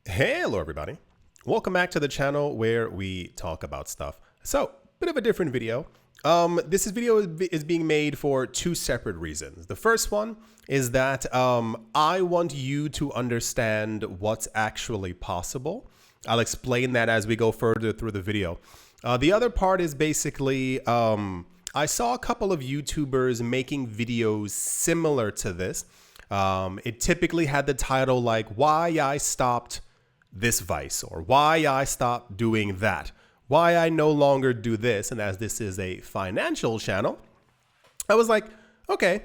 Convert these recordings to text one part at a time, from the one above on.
Hello everybody. Welcome back to the channel where we talk about stuff. So, bit of a different video. This video is being made for two separate reasons. The first one is that I want you to understand what's actually possible. I'll explain that as we go further through the video. The other part is basically, I saw a couple of YouTubers making videos similar to this. It typically had the title like, why I stopped this vice, or why I stopped doing that, why I no longer do this. And as this is a financial channel, I was like, okay,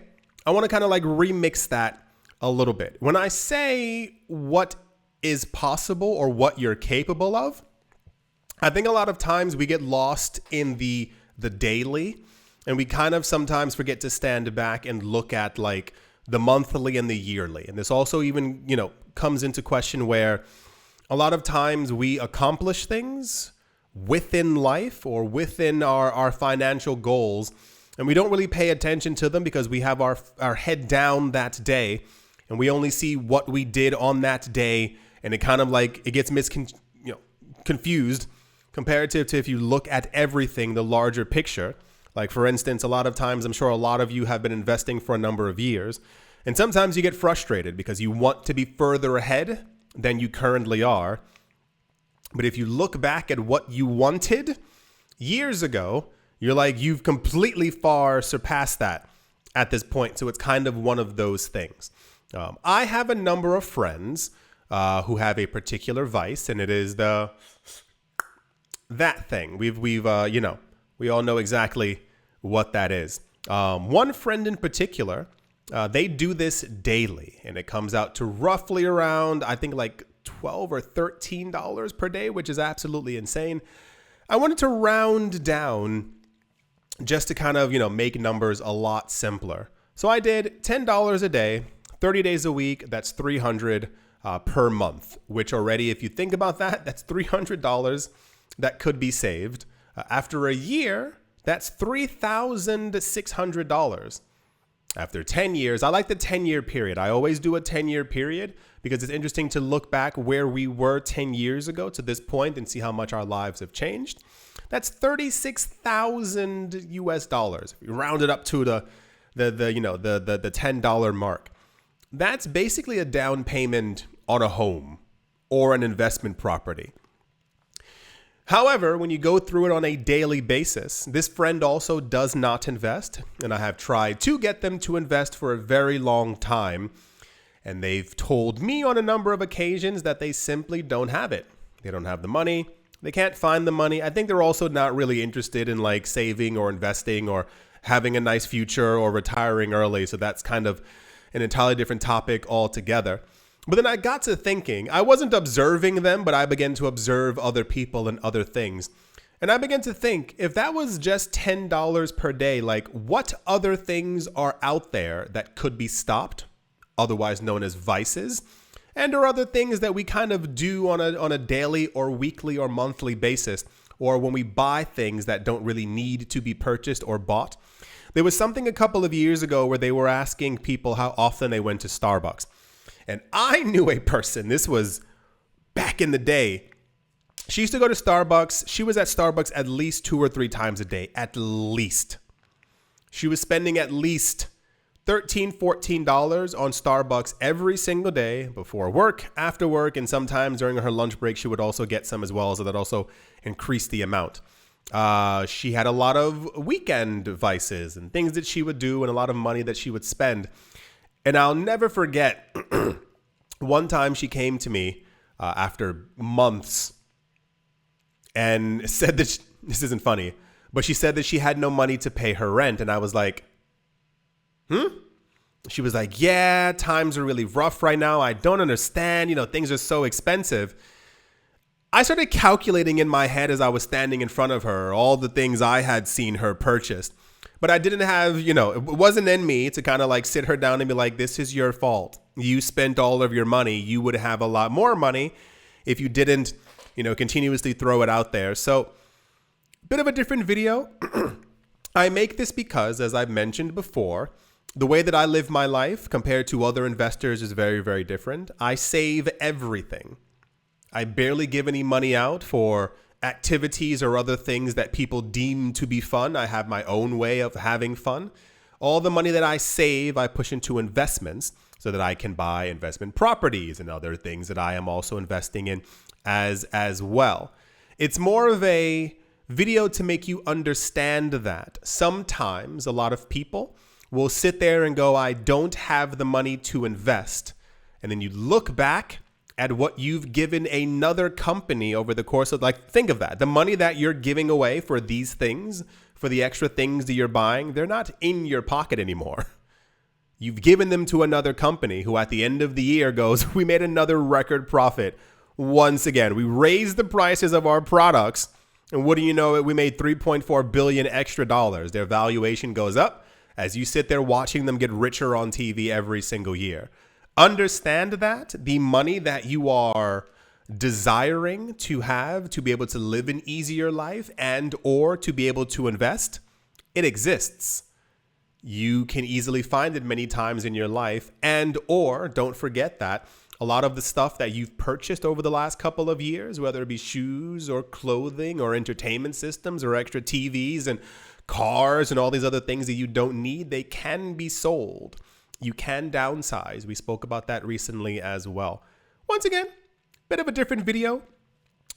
I want to kind of like remix that a little bit. When I say what is possible or what you're capable of, I think a lot of times we get lost in the daily, and we kind of sometimes forget to stand back and look at like the monthly and the yearly. And this also even, comes into question where a lot of times we accomplish things within life or within our financial goals, and we don't really pay attention to them because we have our head down that day, and we only see what we did on that day, and it kind of like it gets confused comparative to if you look at everything, the larger picture. Like for instance, a lot of times I'm sure a lot of you have been investing for a number of years, and sometimes you get frustrated because you want to be further ahead than you currently are. But if you look back at what you wanted years ago, you're like, you've completely far surpassed that at this point. So it's kind of one of those things. I have a number of friends who have a particular vice, and it is that thing. We all know exactly what that is. One friend in particular, they do this daily, and it comes out to roughly around, I think like $12 or $13 per day, which is absolutely insane. I wanted to round down just to kind of, make numbers a lot simpler. So I did $10 a day, 30 days a week. That's $300 per month, which already, if you think about that, that's $300 that could be saved. After a year, that's $3,600. After 10 years, I like the 10-year period. I always do a 10-year period because it's interesting to look back where we were 10 years ago to this point and see how much our lives have changed. That's 36,000 US dollars. If you round it up to the $10 mark. That's basically a down payment on a home or an investment property. However, when you go through it on a daily basis, this friend also does not invest, and I have tried to get them to invest for a very long time, and they've told me on a number of occasions that they simply don't have it. They don't have the money. They can't find the money. I think they're also not really interested in like saving or investing or having a nice future or retiring early, so that's kind of an entirely different topic altogether. But then I got to thinking, I wasn't observing them, but I began to observe other people and other things. And I began to think, if that was just $10 per day, like what other things are out there that could be stopped, otherwise known as vices, and or other things that we kind of do on a daily or weekly or monthly basis, or when we buy things that don't really need to be purchased or bought. There was something a couple of years ago where they were asking people how often they went to Starbucks. And I knew a person, this was back in the day. She used to go to Starbucks. She was at Starbucks at least 2 or 3 times a day, at least. She was spending at least $13, $14 on Starbucks every single day before work, after work, and sometimes during her lunch break, she would also get some as well. So that also increased the amount. She had a lot of weekend vices and things that she would do and a lot of money that she would spend. And I'll never forget, one time she came to me after months and said that, this isn't funny, but she said that she had no money to pay her rent. And I was like, She was like, yeah, times are really rough right now. I don't understand. Things are so expensive. I started calculating in my head as I was standing in front of her all the things I had seen her purchase. But I didn't have, it wasn't in me to kind of like sit her down and be like, this is your fault. You spent all of your money. You would have a lot more money if you didn't, continuously throw it out there. So bit of a different video. I make this because, as I've mentioned before, the way that I live my life compared to other investors is very, very different. I save everything. I barely give any money out for activities or other things that people deem to be fun. I have my own way of having fun. All the money that I save, I push into investments so that I can buy investment properties and other things that I am also investing in as well. It's more of a video to make you understand that sometimes a lot of people will sit there and go, I don't have the money to invest. And then you look back at what you've given another company over the course of, like, think of that. The money that you're giving away for these things, for the extra things that you're buying, they're not in your pocket anymore. You've given them to another company who at the end of the year goes, we made another record profit. Once again, we raised the prices of our products. And what do you know? We made $3.4 billion extra dollars. Their valuation goes up as you sit there watching them get richer on TV every single year. Understand that the money that you are desiring to have to be able to live an easier life and or to be able to invest, it exists. You can easily find it many times in your life, and or don't forget that a lot of the stuff that you've purchased over the last couple of years, whether it be shoes or clothing or entertainment systems or extra TVs and cars and all these other things that you don't need, they can be sold. You can downsize. We spoke about that recently as well. Once again, bit of a different video.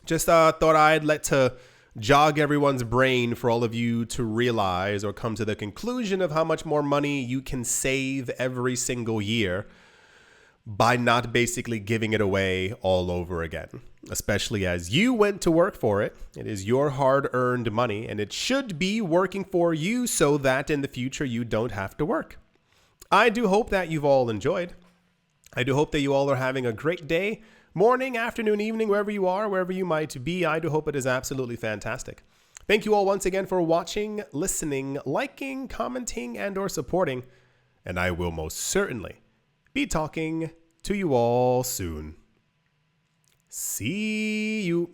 Just thought I'd let to jog everyone's brain for all of you to realize or come to the conclusion of how much more money you can save every single year by not basically giving it away all over again, especially as you went to work for it. It is your hard-earned money, and it should be working for you so that in the future you don't have to work. I do hope that you've all enjoyed. I do hope that you all are having a great day, morning, afternoon, evening, wherever you are, wherever you might be. I do hope it is absolutely fantastic. Thank you all once again for watching, listening, liking, commenting, and or supporting. And I will most certainly be talking to you all soon. See you.